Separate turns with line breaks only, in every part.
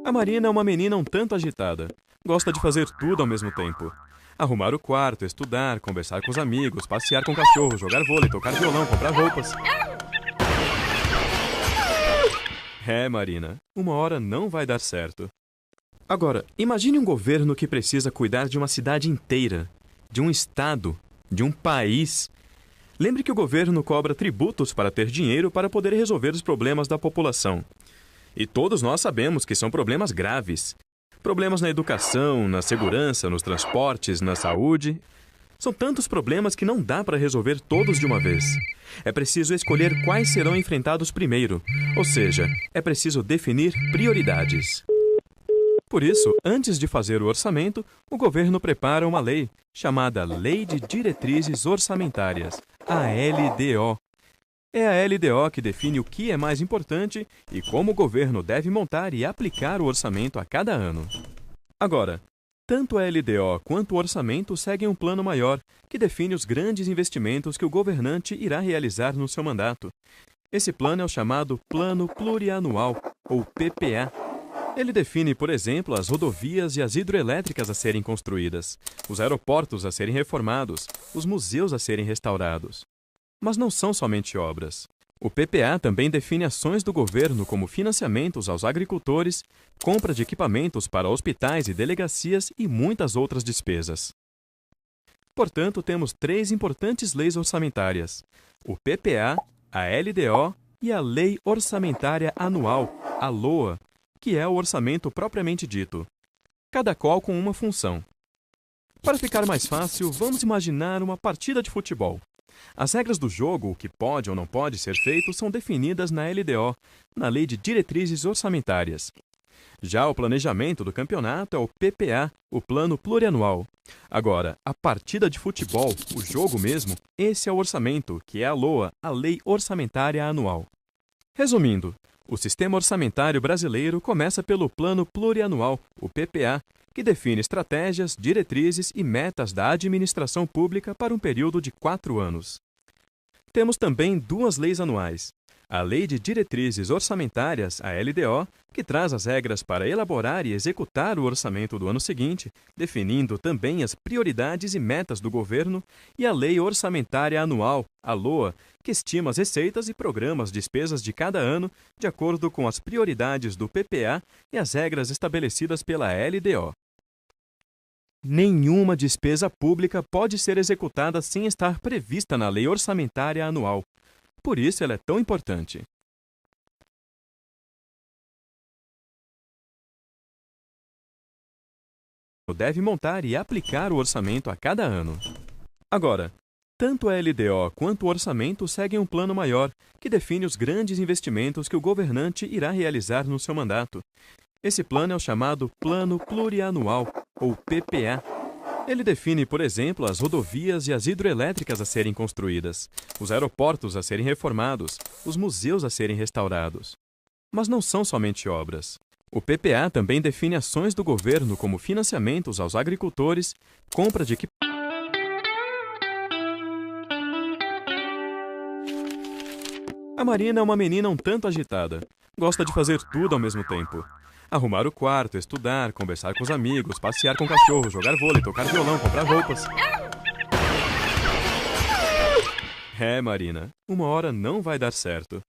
A Marina é uma menina um tanto agitada. Gosta de fazer tudo ao mesmo tempo. Arrumar o quarto, estudar, conversar com os amigos, passear com o cachorro, jogar vôlei, tocar violão, comprar roupas. É, Marina, uma hora não vai dar certo. Agora, imagine um governo que precisa cuidar de uma cidade inteira, de um estado, de um país. Lembre que o governo cobra tributos para ter dinheiro para poder resolver os problemas da população. E todos nós sabemos que são problemas graves. Problemas na educação, na segurança, nos transportes, na saúde. São tantos problemas que não dá para resolver todos de uma vez. É preciso escolher quais serão enfrentados primeiro, ou seja, é preciso definir prioridades. Por isso, antes de fazer o orçamento, o governo prepara uma lei, chamada Lei de Diretrizes Orçamentárias, a LDO. É a LDO que define o que é mais importante e como o governo deve montar e aplicar o orçamento a cada ano. Agora, tanto a LDO quanto o orçamento seguem um plano maior, que define os grandes investimentos que o governante irá realizar no seu mandato. Esse plano é o chamado Plano Plurianual, ou PPA. Ele define, por exemplo, as rodovias e as hidroelétricas a serem construídas, os aeroportos a serem reformados, os museus a serem restaurados. Mas não são somente obras. O PPA também define ações do governo como financiamentos aos agricultores, compra de equipamentos para hospitais e delegacias e muitas outras despesas. Portanto, temos 3 importantes leis orçamentárias: o PPA, a LDO e a Lei Orçamentária Anual, a LOA, que é o orçamento propriamente dito, cada qual com uma função. Para ficar mais fácil, vamos imaginar uma partida de futebol. As regras do jogo, o que pode ou não pode ser feito, são definidas na LDO, na Lei de Diretrizes Orçamentárias. Já o planejamento do campeonato é o PPA, o Plano Plurianual. Agora, a partida de futebol, o jogo mesmo, esse é o orçamento, que é a LOA, a Lei Orçamentária Anual. Resumindo, o sistema orçamentário brasileiro começa pelo Plano Plurianual, o PPA, que define estratégias, diretrizes e metas da administração pública para um período de 4 anos. Temos também 2 leis anuais. A Lei de Diretrizes Orçamentárias, a LDO, que traz as regras para elaborar e executar o orçamento do ano seguinte, definindo também as prioridades e metas do governo, e a Lei Orçamentária Anual, a LOA, que estima as receitas e programa as despesas de cada ano de acordo com as prioridades do PPA e as regras estabelecidas pela LDO. Nenhuma despesa pública pode ser executada sem estar prevista na Lei Orçamentária Anual. Por isso ela é tão importante. Deve montar e aplicar o orçamento a cada ano. Agora, tanto a LDO quanto o orçamento seguem um plano maior, que define os grandes investimentos que o governante irá realizar no seu mandato. Esse plano é o chamado Plano Plurianual, ou PPA. Ele define, por exemplo, as rodovias e as hidroelétricas a serem construídas, os aeroportos a serem reformados, os museus a serem restaurados. Mas não são somente obras. O PPA também define ações do governo como financiamentos aos agricultores, compra de equipamentos. A Marina é uma menina um tanto agitada. Gosta de fazer tudo ao mesmo tempo. Arrumar o quarto, estudar, conversar com os amigos, passear com o cachorro, jogar vôlei, tocar violão, comprar roupas. É, Marina, uma hora não vai dar certo.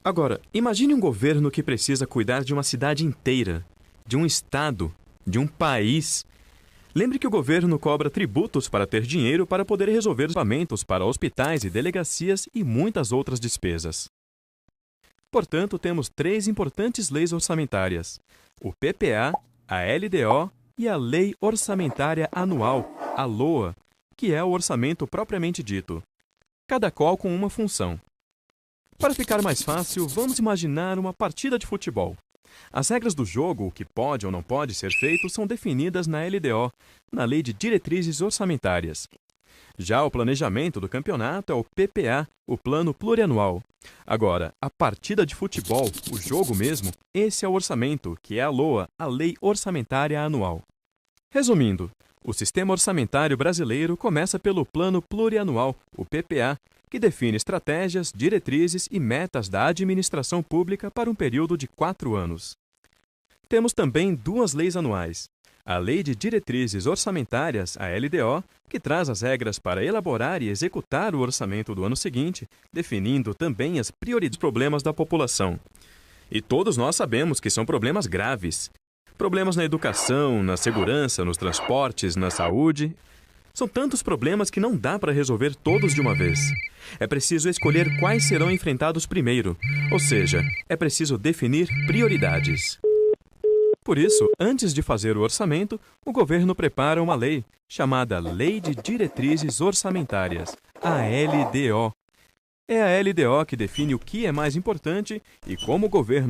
Agora, imagine um governo que precisa cuidar de uma cidade inteira, de um estado, de um país. Lembre que o governo cobra tributos para ter dinheiro para poder resolver os pagamentos para hospitais e delegacias e muitas outras despesas. Portanto, temos 3 importantes leis orçamentárias: o PPA, a LDO e a Lei Orçamentária Anual, a LOA, que é o orçamento propriamente dito, cada qual com uma função. Para ficar mais fácil, vamos imaginar uma partida de futebol. As regras do jogo, o que pode ou não pode ser feito, são definidas na LDO, na Lei de Diretrizes Orçamentárias. Já o planejamento do campeonato é o PPA, o Plano Plurianual. Agora, a partida de futebol, o jogo mesmo, esse é o orçamento, que é a LOA, a Lei Orçamentária Anual. Resumindo, o sistema orçamentário brasileiro começa pelo Plano Plurianual, o PPA, que define estratégias, diretrizes e metas da administração pública para um período de 4 anos. Temos também duas leis anuais. A Lei de Diretrizes Orçamentárias, a LDO, que traz as regras para elaborar e executar o orçamento do ano seguinte, definindo também as prioridades dos problemas da população. E todos nós sabemos que são problemas graves. Problemas na educação, na segurança, nos transportes, na saúde. São tantos problemas que não dá para resolver todos de uma vez. É preciso escolher quais serão enfrentados primeiro, ou seja, é preciso definir prioridades. Por isso, antes de fazer o orçamento, o governo prepara uma lei, chamada Lei de Diretrizes Orçamentárias, a LDO. É a LDO que define o que é mais importante e como o governo